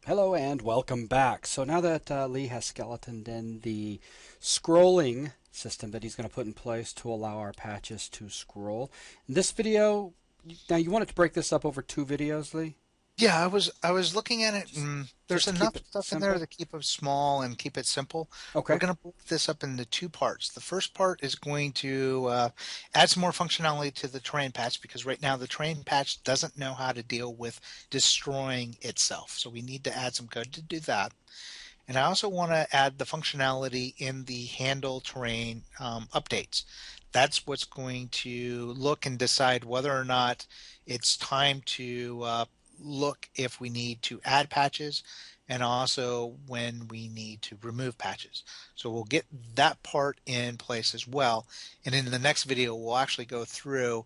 Hello and welcome back. So now that Lee has skeletoned in the scrolling system that he's going to put in place to allow our patches to scroll. In this video, now you wanted to break this up over two videos, Lee? Yeah, I was looking at it, Just and just there's to keep enough it stuff in there simple? to keep it small and keep it simple. We're Okay. going to break this up into two parts. The first part is going to add some more functionality to the terrain patch because right now the terrain patch doesn't know how to deal with destroying itself. So we need to add some code to do that. And I also want to add the functionality in the handle terrain updates. That's what's going to look and decide whether or not it's time to look if we need to add patches and also when we need to remove patches. So we'll get that part in place as well. And in the next video, we'll actually go through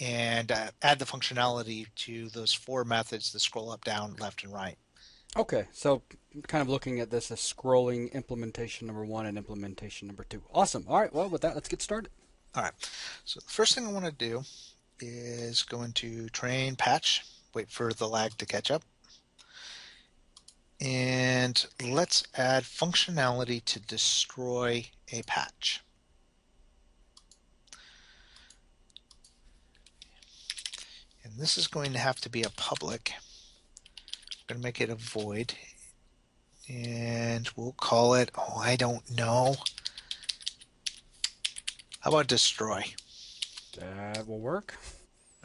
and add the functionality to those four methods, the scroll up, down, left, and right. Okay. So kind of looking at this as scrolling implementation number one and implementation number two. Awesome. All right. Well, with that, let's get started. All right. So the first thing I want to do is go into train patch, wait for the lag to catch up, and let's add functionality to destroy a patch. And this is going to have to be a public. I'm going to make it a void, and we'll call it, oh, I don't know. How about destroy? That will work.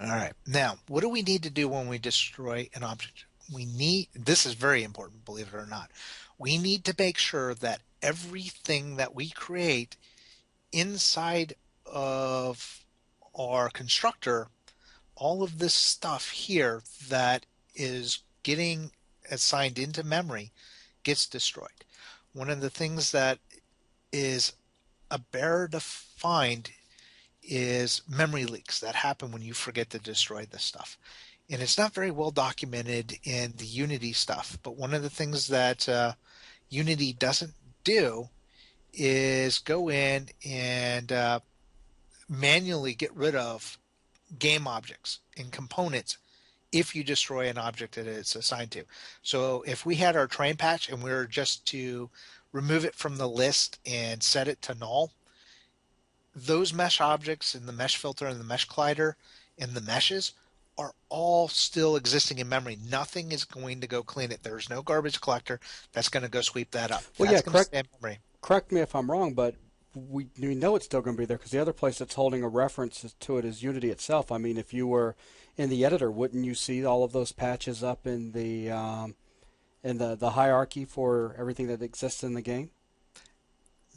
All right. Now, what do we need to do when we destroy an object? This is very important, believe it or not. We need to make sure that everything that we create inside of our constructor, all of this stuff here that is getting assigned into memory gets destroyed. One of the things that is a bear to find is memory leaks that happen when you forget to destroy this stuff. And it's not very well documented in the Unity stuff, but one of the things that Unity doesn't do is go in and manually get rid of game objects and components if you destroy an object that it's assigned to. So if we had our train patch and we were just to remove it from the list and set it to null, those mesh objects in the mesh filter and the mesh collider and the meshes are all still existing in memory. Nothing is going to go clean it. There's no garbage collector that's going to go sweep that up. Well, That's yeah, going to correct. stay in memory. Correct me if I'm wrong, but we know it's still going to be there because the other place that's holding a reference to it is Unity itself. I mean, if you were in the editor, wouldn't you see all of those patches up in the hierarchy for everything that exists in the game?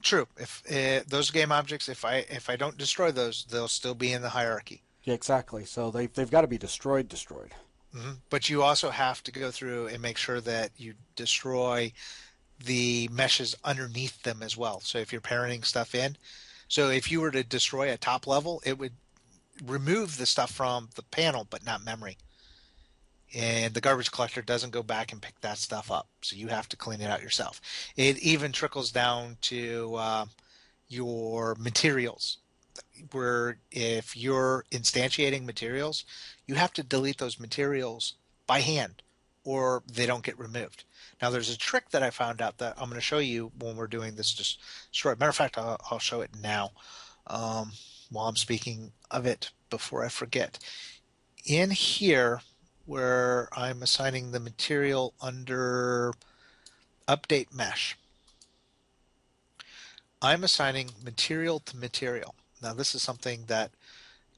True. If those game objects, if I don't destroy those, they'll still be in the hierarchy. Yeah, exactly. So they've got to be destroyed. Destroyed. But you also have to go through and make sure that you destroy the meshes underneath them as well. So if you're parenting stuff in, so if you were to destroy a top level, it would remove the stuff from the panel, but not memory. And the garbage collector doesn't go back and pick that stuff up. So you have to clean it out yourself. It even trickles down to your materials, where if you're instantiating materials, you have to delete those materials by hand or they don't get removed. Now, there's a trick that I found out that I'm going to show you when we're doing this destroy. Matter of fact, I'll show it now while I'm speaking of it before I forget. In here, where I'm assigning the material under update mesh, I'm assigning material to material. Now, this is something that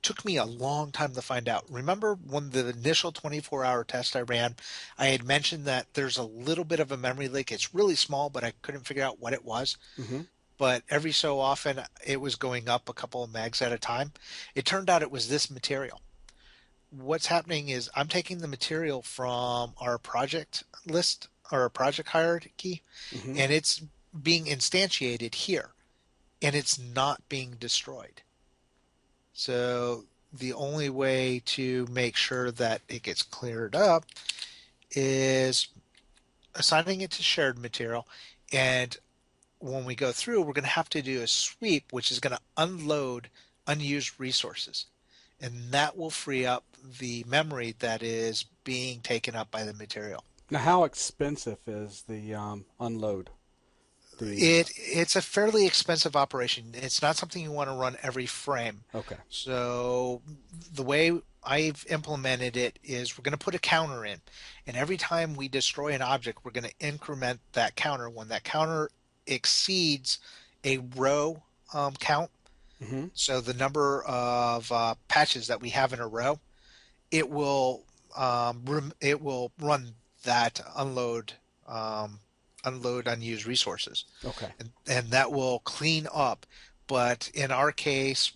took me a long time to find out. Remember when the initial 24-hour test I ran, I had mentioned that there's a little bit of a memory leak. It's really small, but I couldn't figure out what it was. Mm-hmm. But every so often it was going up a couple of megs at a time. It turned out it was this material. What's happening is I'm taking the material from our project list or our project hierarchy, Mm-hmm. and it's being instantiated here, and it's not being destroyed. So the only way to make sure that it gets cleared up is assigning it to shared material. And when we go through, we're going to have to do a sweep, which is going to unload unused resources. And that will free up the memory that is being taken up by the material. Now, how expensive is the unload? The It's a fairly expensive operation. It's not something you want to run every frame. Okay. So the way I've implemented it is we're going to put a counter in, and every time we destroy an object, we're going to increment that counter. When that counter exceeds a row count, Hmm. so the number of patches that we have in a row, it will it will run that unload unused resources, Okay. and that will clean up. But in our case,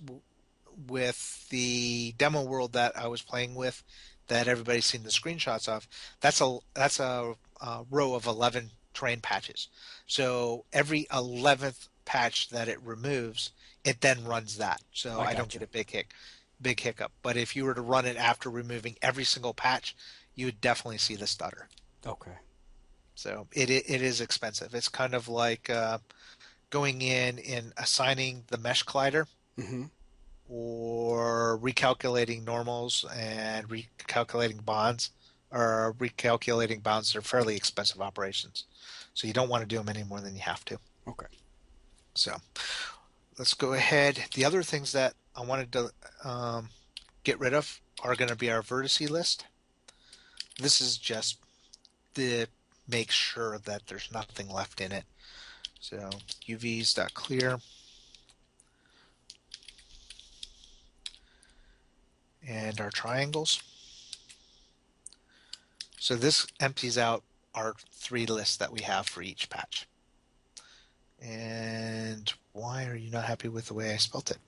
with the demo world that I was playing with, that everybody's seen the screenshots of, that's a row of 11 terrain patches. So every 11th patch that it removes, it then runs that. So I I don't got get you. a big hiccup. But if you were to run it after removing every single patch, you would definitely see the stutter. Okay. So it is expensive. It's kind of like going in and assigning the mesh collider Hmm. or recalculating normals and recalculating bonds, or recalculating bounds. Are fairly expensive operations. So you don't want to do them any more than you have to. Okay. So let's go ahead. The other things that I wanted to get rid of are going to be our vertice list. This is just to make sure that there's nothing left in it. So uvs.clear, and our triangles. So this empties out our 3 lists that we have for each patch. And why are you not happy with the way I spelt it?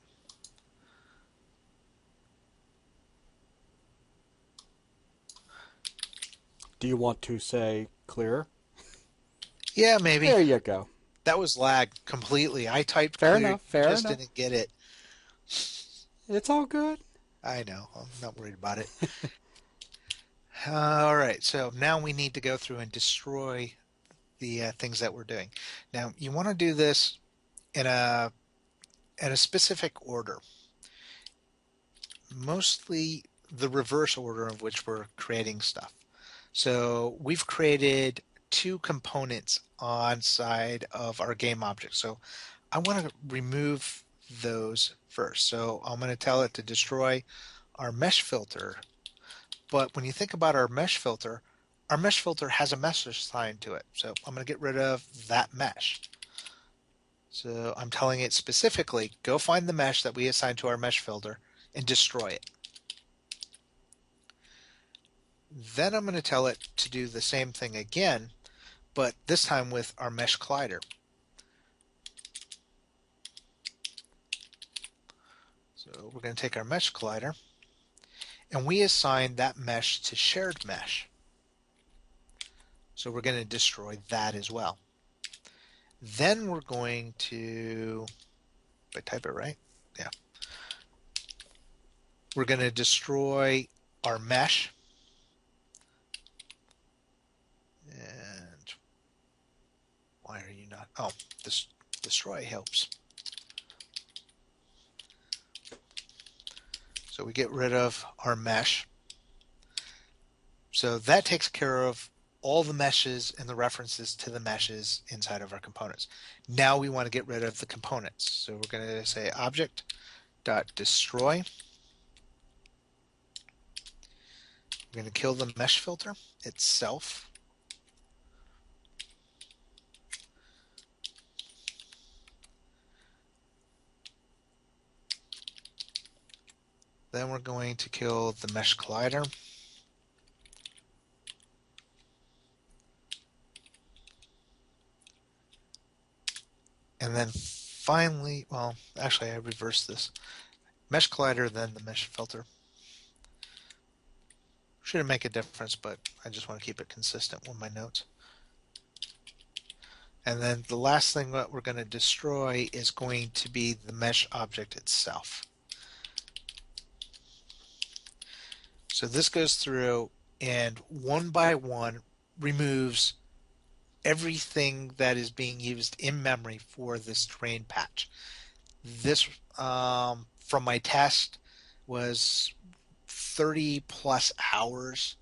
Do you want to say clear? Yeah, maybe. There you go. That was lag completely. I typed Fair clear, enough. you Fair just enough. didn't get it. It's all good. I know. I'm not worried about it. All right, so now we need to go through and destroy the things that we're doing. Now, you want to do this in a specific order, mostly the reverse order of which we're creating stuff. So we've created 2 components on side of our game object. So I want to remove those first. So I'm going to tell it to destroy our mesh filter. But when you think about our mesh filter has a mesh assigned to it. So I'm going to get rid of that mesh. So I'm telling it specifically, go find the mesh that we assigned to our mesh filter and destroy it. Then I'm going to tell it to do the same thing again, but this time with our mesh collider. So we're going to take our mesh collider and we assign that mesh to shared mesh. So we're going to destroy that as well. Then we're going to, did I type it right? Yeah. We're going to destroy our mesh. And why are you not? Oh, this destroy helps. So we get rid of our mesh. So that takes care of all the meshes and the references to the meshes inside of our components. Now we want to get rid of the components. So we're going to say object.destroy. We're going to kill the mesh filter itself. Then we're going to kill the mesh collider. And then finally, well, actually I reversed this. Mesh collider, then the mesh filter. Shouldn't make a difference, but I just want to keep it consistent with my notes. And then the last thing that we're going to destroy is going to be the mesh object itself. So this goes through and one by one removes everything that is being used in memory for this terrain patch. This, from my test, was 30 plus hours,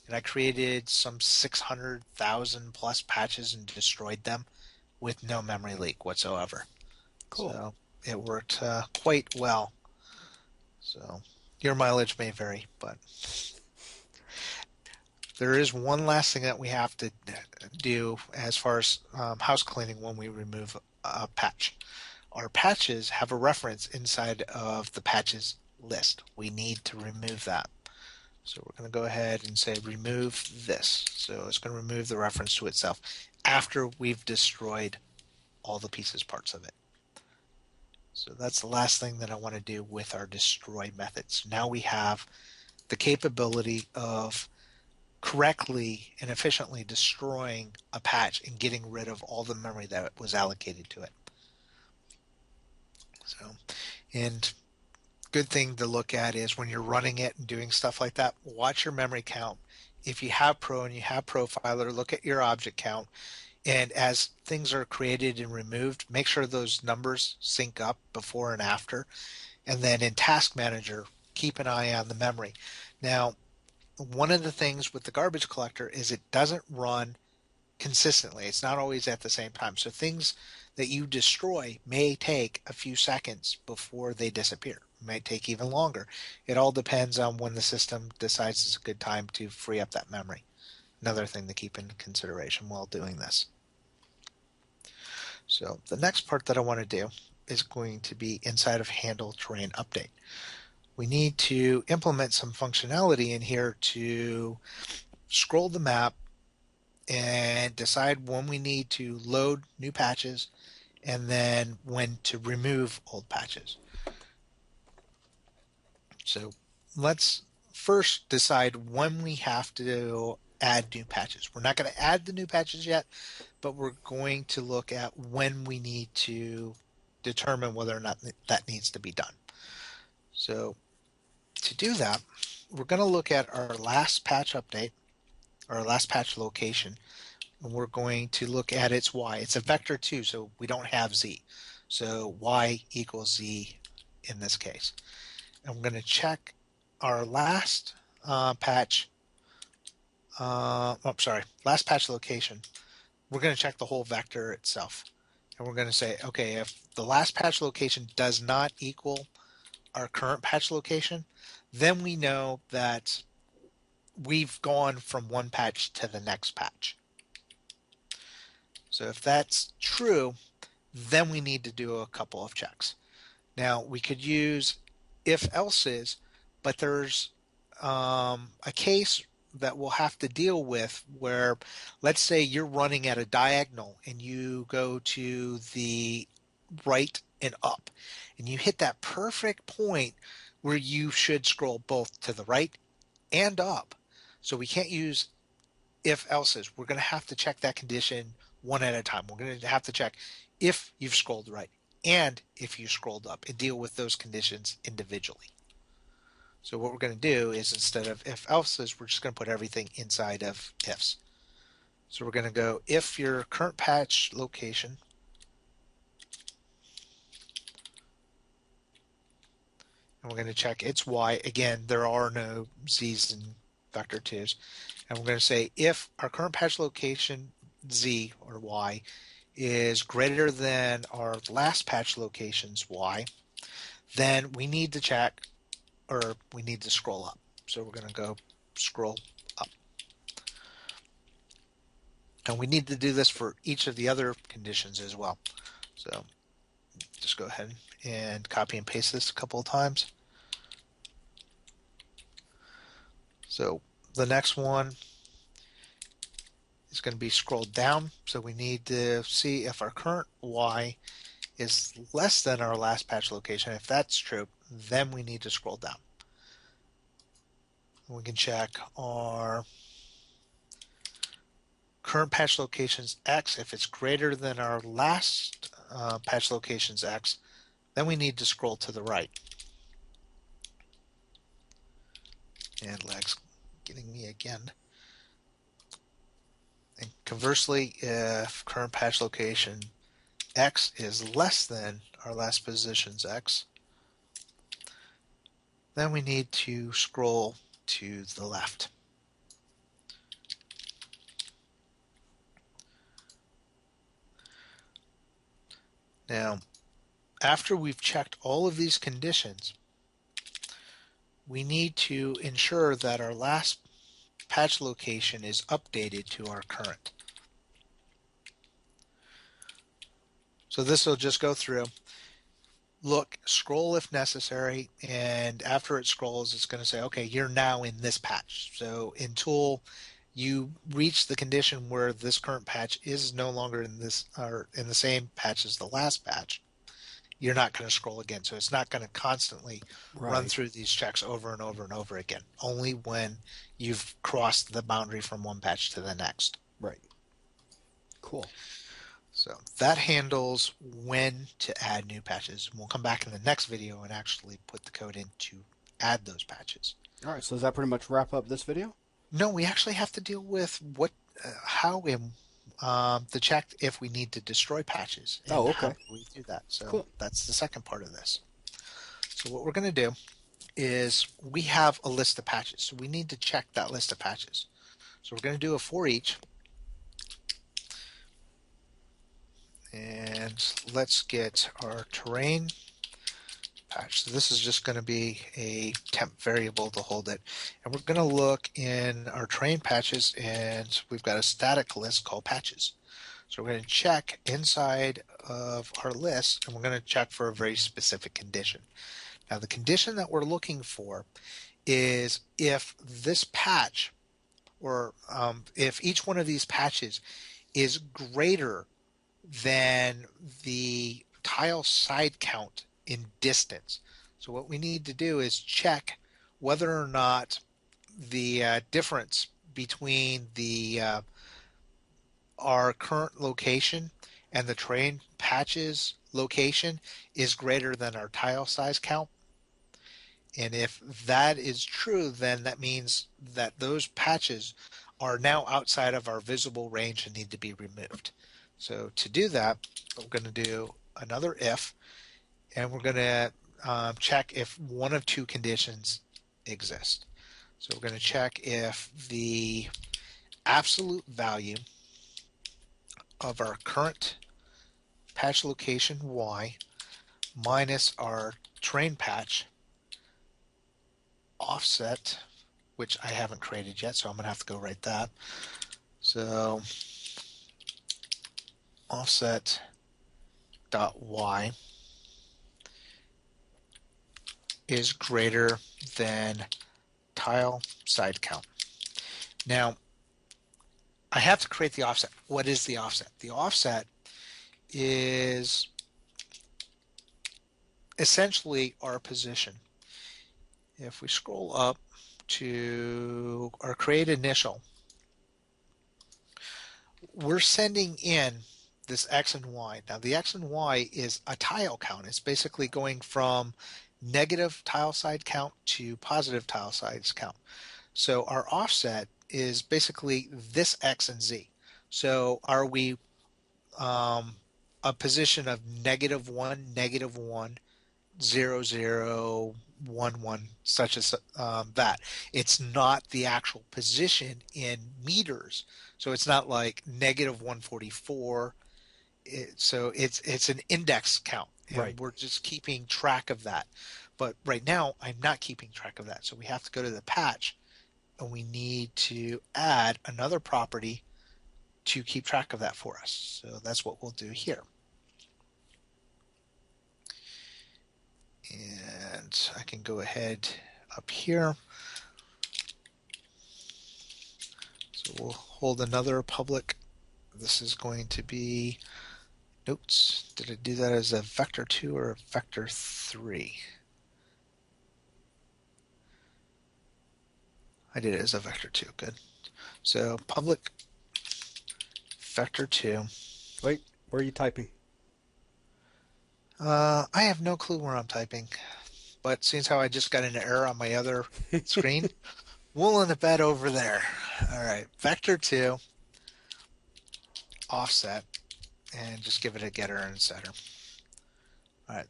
and I created some 600,000 plus patches and destroyed them with no memory leak whatsoever. Cool. So it worked quite well. So your mileage may vary, but there is one last thing that we have to do as far as house cleaning when we remove a patch. Our patches have a reference inside of the patches list. We need to remove that. So we're going to go ahead and say remove this. So it's going to remove the reference to itself after we've destroyed all the pieces parts of it. So that's the last thing that I want to do with our destroy methods. Now we have the capability of correctly and efficiently destroying a patch and getting rid of all the memory that was allocated to it. So, and good thing to look at is when you're running it and doing stuff like that, watch your memory count. If you have Pro and you have Profiler, look at your object count. And as things are created and removed, make sure those numbers sync up before and after. And then in Task Manager, keep an eye on the memory. Now, one of the things with the garbage collector is it doesn't run consistently. It's not always at the same time. So things that you destroy may take a few seconds before they disappear. It may take even longer. It all depends on when the system decides it's a good time to free up that memory. Another thing to keep in consideration while doing this. So the next part that I want to do is going to be inside of handle terrain update. We need to implement some functionality in here to scroll the map and decide when we need to load new patches and then when to remove old patches. So let's first decide when we have to add new patches. We're not going to add the new patches yet, but we're going to look at when we need to determine whether or not that needs to be done. So to do that, we're going to look at our last patch update, our last patch location, and we're going to look at its y. It's a vector too, so we don't have z. So y equals z in this case. And we're going to check our last patch, last patch location. We're going to check the whole vector itself. And we're going to say, okay, if the last patch location does not equal our current patch location, then we know that we've gone from one patch to the next patch. So if that's true, then we need to do a couple of checks. Now we could use if else's, but there's a case that we'll have to deal with where, let's say you're running at a diagonal and you go to the right and up, and you hit that perfect point where you should scroll both to the right and up. So we can't use if else's. We're going to have to check that condition one at a time. We're going to have to check if you've scrolled right and if you scrolled up and deal with those conditions individually. So what we're going to do is instead of if else's, we're just going to put everything inside of ifs. So we're going to go if your current patch location and we're going to check its y. Again, there are no z's in vector 2's. And we're going to say if our current patch location z or y is greater than our last patch location's y, then we need to check or we need to scroll up. So we're going to go scroll up. And we need to do this for each of the other conditions as well. So just go ahead and copy and paste this a couple of times. So the next one is going to be scrolled down. So we need to see if our current y is less than our last patch location. If that's true, then we need to scroll down. We can check our current patch location's x. If it's greater than our last patch location's x, then we need to scroll to the right. And lag's getting me again. And conversely, if current patch location x is less than our last position's x, then we need to scroll to the left. Now, after we've checked all of these conditions, we need to ensure that our last patch location is updated to our current. So this will just go through, look, scroll if necessary, and after it scrolls, it's going to say, okay, you're now in this patch. So until you reach the condition where this current patch is no longer in this or in the same patch as the last patch, you're not going to scroll again. So it's not going to constantly run Right. through these checks over and over and over again, only when you've crossed the boundary from one patch to the next. Right. Cool. So that handles when to add new patches. We'll come back in the next video and actually put the code in to add those patches. All right. So does that pretty much wrap up this video? No, we actually have to deal with how in the check if we need to destroy patches and Oh, how okay. do we do that. So Cool. that's the second part of this. So what we're going to do is we have a list of patches. So we need to check that list of patches. So we're going to do a for each. And let's get our terrain patch. So this is just going to be a temp variable to hold it. And we're going to look in our terrain patches, and we've got a static list called patches. So we're going to check inside of our list, and we're going to check for a very specific condition. Now the condition that we're looking for is if this patch, or if each one of these patches is greater than the tile side count in distance. So what we need to do is check whether or not the difference between the our current location and the terrain patches location is greater than our tile size count. And if that is true, then that means that those patches are now outside of our visible range and need to be removed. So to do that, we're going to do another if, and we're going to check if one of two conditions exist. So we're going to check if the absolute value of our current patch location y minus our terrain patch offset, which I haven't created yet, so I'm going to have to go write that. So offset dot y is greater than tile side count. Now, I have to create the offset. What is the offset? The offset is essentially our position. If we scroll up to our create initial, we're sending in this X and Y. Now the X and Y is a tile count. It's basically going from negative tile side count to positive tile size count. So our offset is basically this X and Z. So are we a position of -1, -1, 0, 0, 1, 1, such as that. It's not the actual position in meters. So it's not like -144. So it's an index count, Right. and we're just keeping track of that. But right now, I'm not keeping track of that. So we have to go to the patch, and we need to add another property to keep track of that for us. So that's what we'll do here. And I can go ahead up here. So we'll hold another public. This is going to be notes. Did I do that as a vector 2 or a vector 3? I did it as a vector 2. Good. So public vector 2. Wait, where are you typing? I have no clue where I'm typing, but seeing how I just got an error on my other screen, we'll end up at over there. All right, vector 2 offset, and just give it a getter and setter. All right.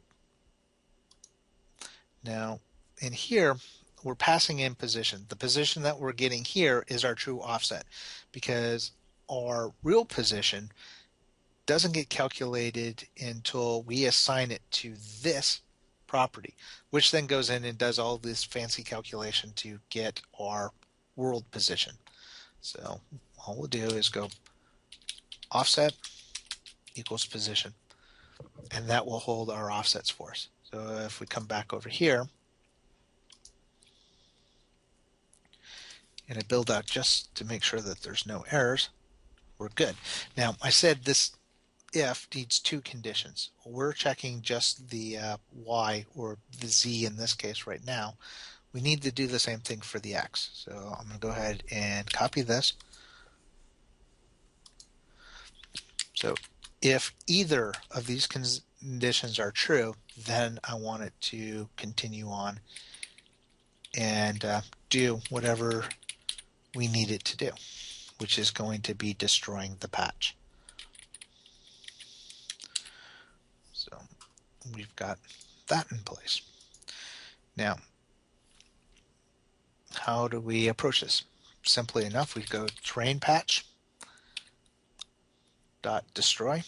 Now, in here, we're passing in position. The position that we're getting here is our true offset, because our real position doesn't get calculated until we assign it to this property, which then goes in and does all this fancy calculation to get our world position. So all we'll do is go offset equals position, and that will hold our offsets for us. So if we come back over here and I build out just to make sure that there's no errors, we're good. Now I said this if needs two conditions. We're checking just the y, or the z in this case right now. We need to do the same thing for the x. So I'm going to go ahead and copy this. So if either of these conditions are true, then I want it to continue on and do whatever we need it to do, which is going to be destroying the patch. So we've got that in place. Now, how do we approach this? Simply enough, we go train patch dot destroy,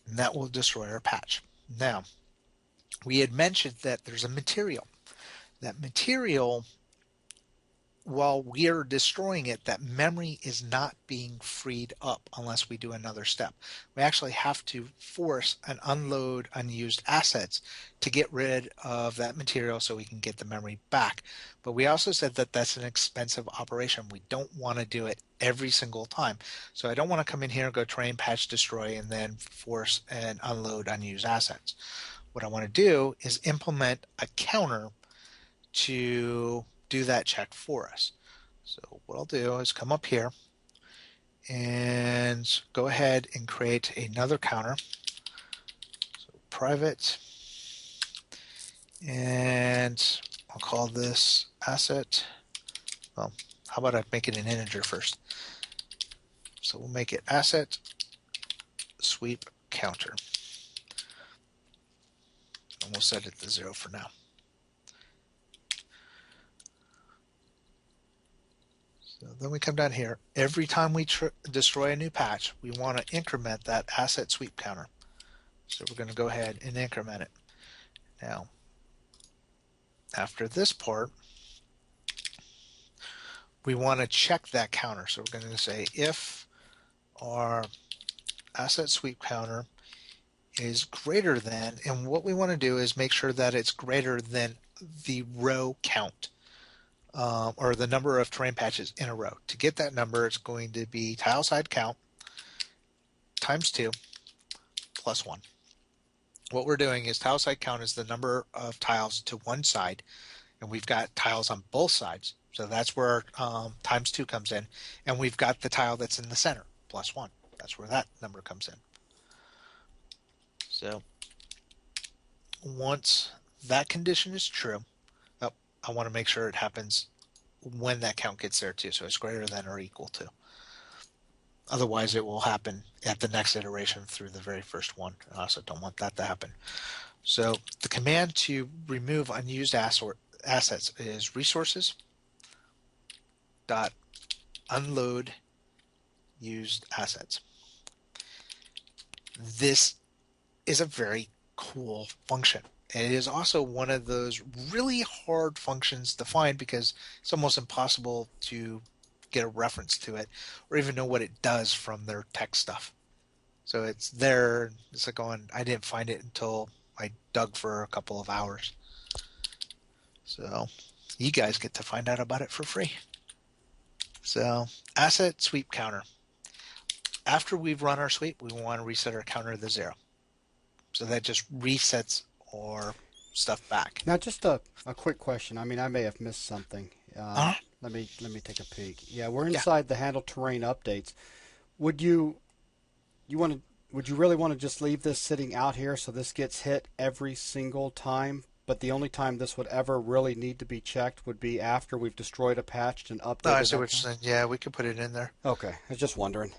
and that will destroy our patch. Now, we had mentioned that there's a material. That material, while we are destroying it, that memory is not being freed up unless we do another step. We actually have to force an unload unused assets to get rid of that material so we can get the memory back. But we also said that that's an expensive operation. We don't want to do it every single time. So I don't want to come in here, go train, patch, destroy, and then force and unload unused assets. What I want to do is implement a counter to do that check for us. So what I'll do is come up here and go ahead and create another counter. So private, and I'll call this asset. Well, how about I make it an integer first? So we'll make it asset sweep counter, and we'll set it to 0 for now. So then we come down here. Every time we destroy a new patch, we want to increment that asset sweep counter. So we're going to go ahead and increment it. Now, after this part, we want to check that counter. So we're going to say if our asset sweep counter is greater than, and what we want to do is make sure that it's greater than the row count. Or the number of terrain patches in a row. To get that number, it's going to be tile side count times 2 plus 1. What we're doing is tile side count is the number of tiles to one side, and we've got tiles on both sides. So that's where times 2 comes in, and we've got the tile that's in the center, plus 1. That's where that number comes in. So once that condition is true, I want to make sure it happens when that count gets there too, so it's greater than or equal to. Otherwise, it will happen at the next iteration through the very first one. I also don't want that to happen. So the command to remove unused assets is resources dot unload used assets. This is a very cool function. And it is also one of those really hard functions to find because it's almost impossible to get a reference to it or even know what it does from their tech stuff. So it's there. It's like going, I didn't find it until I dug for a couple of hours. So you guys get to find out about it for free. So asset sweep counter. After we've run our sweep, we want to reset our counter to 0. So that just resets our stuff back. Now, just a quick question. I mean, I may have missed something. Let me take a peek. Yeah, we're inside the handle terrain updates. Would you really want to just leave this sitting out here so this gets hit every single time? But the only time this would ever really need to be checked would be after we've destroyed a patch and updated. I see what you're saying. Yeah, we could put it in there. Okay, I was just wondering.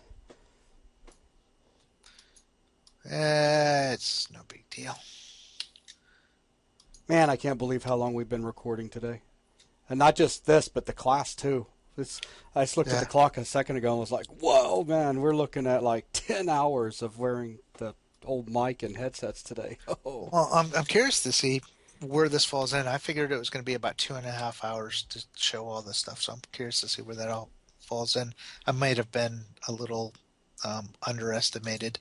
It's no big deal. Man, I can't believe how long we've been recording today. And not just this, but the class too. It's, I just looked at the Yeah. clock a second ago and was like, whoa, man, we're looking at like 10 hours of wearing the old mic and headsets today. Oh, Well, I'm curious to see where this falls in. I figured it was going to be about 2.5 hours to show all this stuff, so I'm curious to see where that all falls in. I might have been a little underestimated.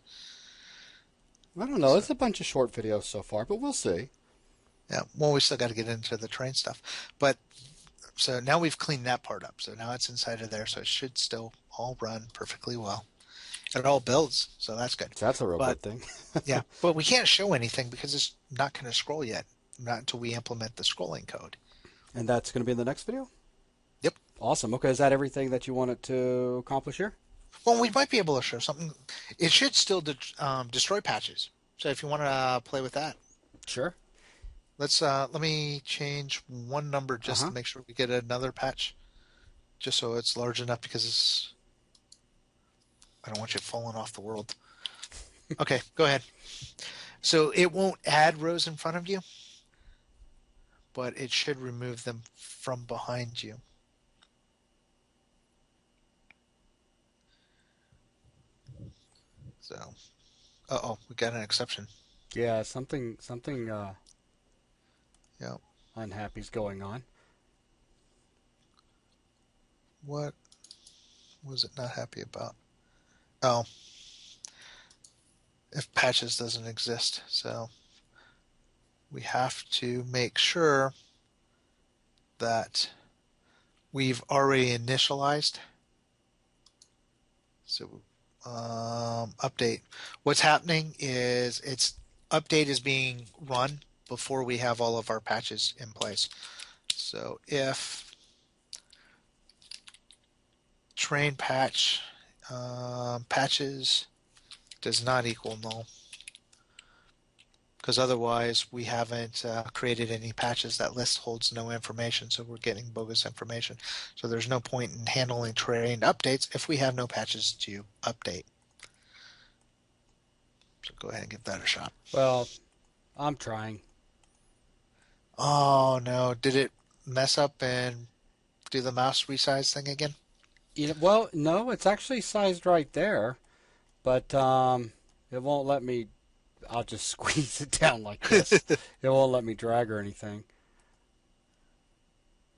I don't know. So It's a bunch of short videos so far, but we'll see. yeah, well, we still got to get into the train stuff. But so now we've cleaned that part up. So now it's inside of there, so it should still all run perfectly well. It all builds, so that's good. So that's a real But good thing. yeah, but we can't show anything because it's not going to scroll yet, not until we implement the scrolling code. And that's going to be in the next video? Yep. Awesome. Okay, is that everything that you wanted to accomplish here? Well, we might be able to show something. It should still destroy patches. So if you want to play with that, Sure. let me change one number just Uh-huh. to make sure we get another patch, just so it's large enough because I don't want you falling off the world. Okay, go ahead. So it won't add rows in front of you, but it should remove them from behind you. So, uh-oh, we got an exception. Yeah, something Yeah. unhappy's going on. What was it not happy about? Oh, if patches doesn't exist. So we have to make sure that we've already initialized. So update. What's happening is update is being run before we have all of our patches in place. So if train patch patches does not equal null, because otherwise we haven't created any patches. That list holds no information, so we're getting bogus information. So there's no point in handling train updates if we have no patches to update. So go ahead and give that a shot. Well, I'm trying. Oh no, did it mess up and do the mouse resize thing again? Well, no, it's actually sized right there, but it won't let me. I'll just squeeze it down like this. It won't let me drag or anything.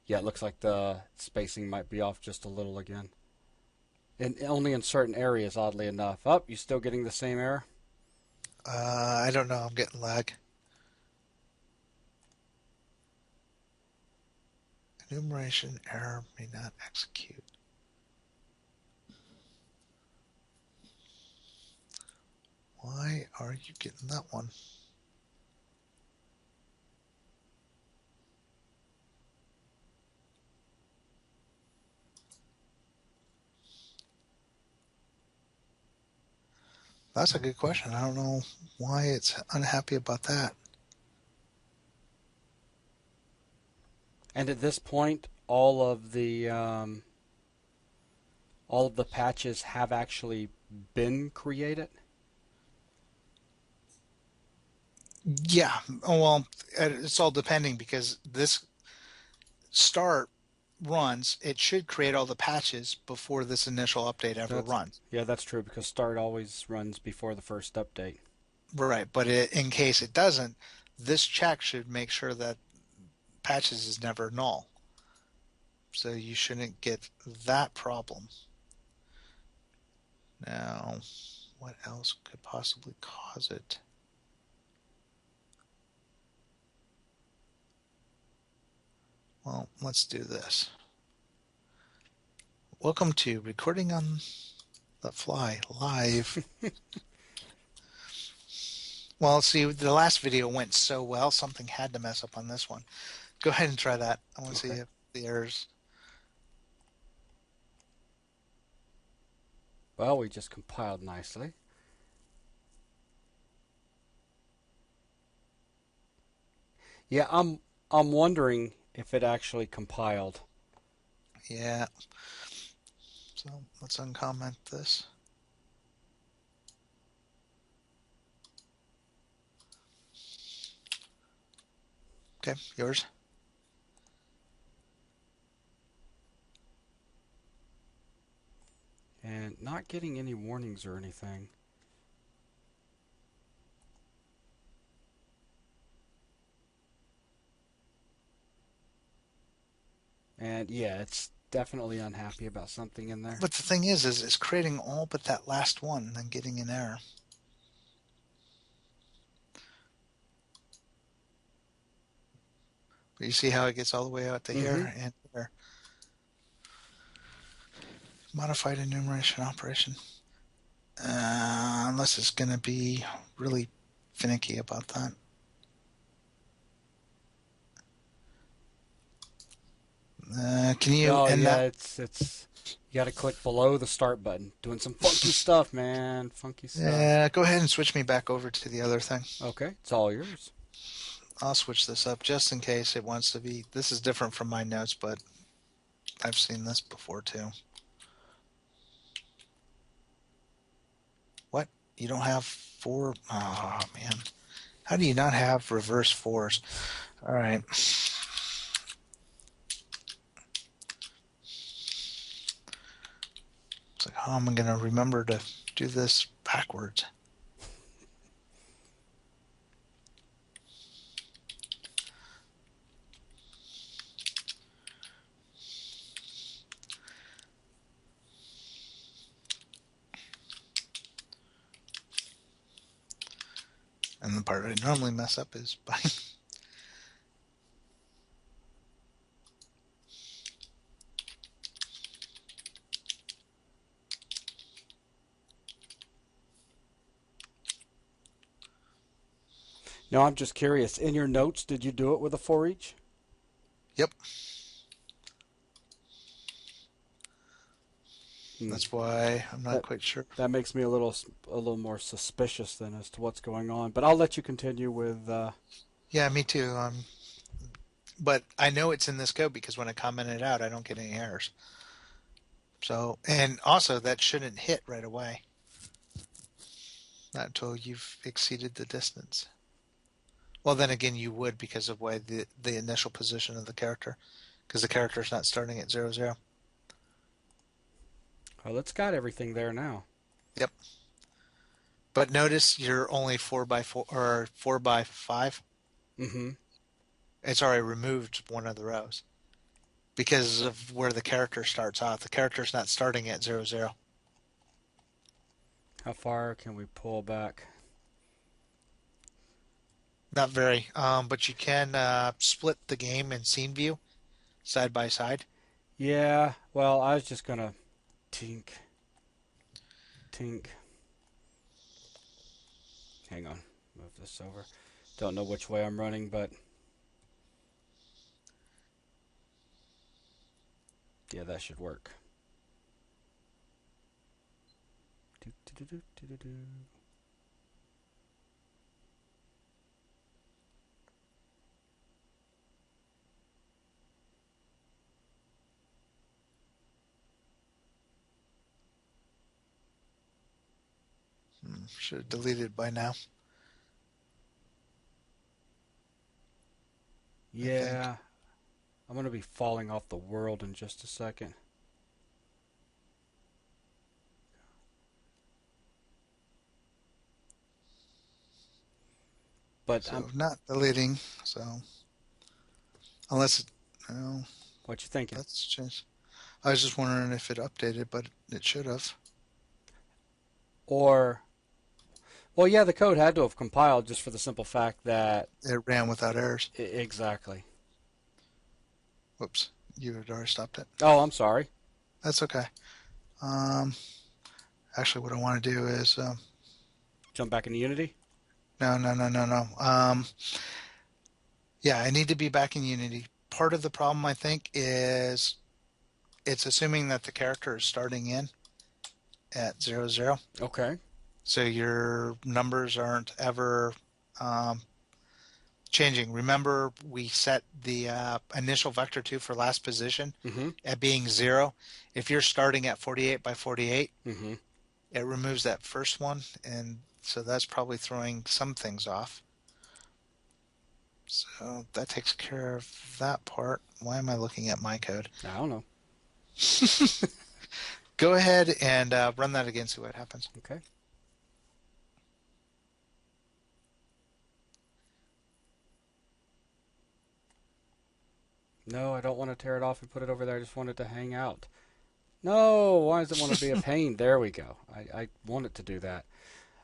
Yeah, it looks like the spacing might be off just a little again. And only in certain areas, oddly enough. Oh, you still getting the same error? I don't know, I'm getting lag. Enumeration error may not execute. Why are you getting that one? That's a good question. I don't know why it's unhappy about that. And at this point, all of the patches have actually been created. Yeah, oh, well, it's all depending because this start runs, it should create all the patches before this initial update ever That's runs. Yeah, that's true because start always runs before the first update. Right, but in case it doesn't, this check should make sure that patches is never null. So you shouldn't get that problem. Now, what else could possibly cause it? Well, let's do this. Welcome to Recording on the Fly Live. Well, see, the last video went so well, something had to mess up on this one. Go ahead and try that. I want to see Okay. if the errors. Well, we just compiled nicely. Yeah, I'm wondering if it actually compiled. Yeah. So let's uncomment this. Okay, yours. not getting any warnings or anything. And yeah, it's definitely unhappy about something in there. But the thing is it's creating all but that last one and then getting an error. But you see how it gets all the way out to Mm-hmm. here and here. Modified enumeration operation. Unless it's going to be really finicky about that. Can you Oh end yeah, that? it's you got to click below the start button. Doing some funky stuff, man. Funky stuff. Go ahead and switch me back over to the other thing. Okay, it's all yours. I'll switch this up just in case it wants to be. This is different from my notes, but I've seen this before too. What? You don't have four? Oh, man. How do you not have reverse fours? All right. It's like, how am I going to remember to do this backwards? And the part I normally mess up is by No, I'm just curious. In your notes, did you do it with a for each? Yep. Hmm. That's why I'm not That quite sure. that makes me a little more suspicious then as to what's going on. But I'll let you continue with. Yeah, me too. But I know it's in this code because when I comment it out, I don't get any errors. So, and also that shouldn't hit right away. Not until you've exceeded the distance. Well, then again, you would because of why the initial position of the character, because the character is not starting at 0, 0. Well, it's got everything there now. Yep. But notice you're only 4 by 4 or 4 by 5. Mm-hmm. It's already removed one of the rows because of where the character starts off. The character's not starting at 0, 0. How far can we pull back? Not very. But you can split the game in scene view side by side. Yeah. Well, I was just gonna tink, tink. Hang on. Move this over. Don't know which way I'm running, but yeah, that should work. Do, do, do, do, do, do. Should have deleted by now, I think. Yeah, I'm gonna be falling off the world in just a second. But So not deleting. So unless it, no, what you thinking? that's changed. I was just wondering if it updated, but it should have. Or well, yeah, the code had to have compiled just for the simple fact that It ran without errors. exactly. Whoops, you had already stopped it. Oh, I'm sorry. That's okay. Um, Actually, what I want to do is Jump back into Unity. no, no, no, no, no. Yeah, I need to be back in Unity. Part of the problem, I think, is it's assuming that the character is starting in at 0, 0. Okay. So your numbers aren't ever um, changing. Remember, we set the initial vector 2 for last position Mm-hmm. at being 0. If you're starting at 48 by 48, Mm-hmm. it removes that first one, and so that's probably throwing some things off. So that takes care of that part. Why am I looking at my code? I don't know. Go ahead and run that again, see what happens. Okay. No, I don't want to tear it off and put it over there. I just want it to hang out. No, why does it want to be a pain? There we go. I want it to do that.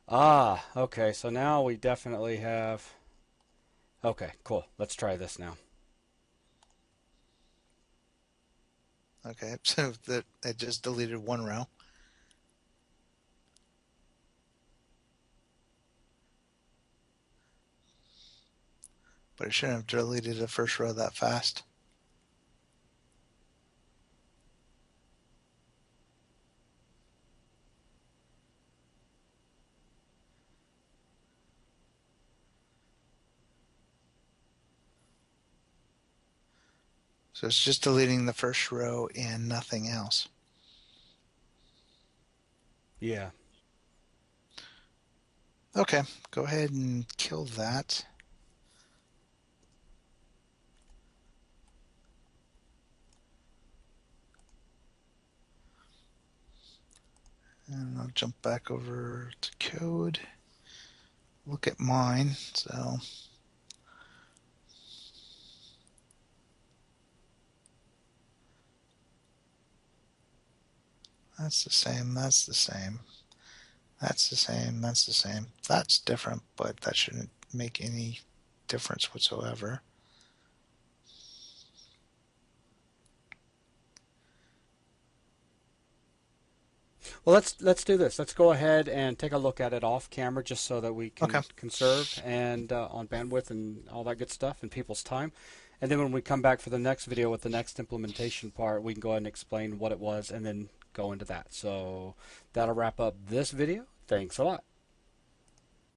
Ah, okay. So now we definitely have. Okay, cool. Let's try this now. Okay, so that it just deleted one row. But it shouldn't have deleted the first row that fast. So it's just deleting the first row and nothing else. Yeah. Okay, go ahead and kill that. And I'll jump back over to code. Look at mine. So that's the same, that's the same. That's the same, that's the same. That's different, but that shouldn't make any difference whatsoever. Well, let's do this. Let's go ahead and take a look at it off camera, just so that we Okay. can conserve and on bandwidth and all that good stuff and people's time. And then when we come back for the next video with the next implementation part, we can go ahead and explain what it was and then go into that. So that'll wrap up this video. Thanks a lot.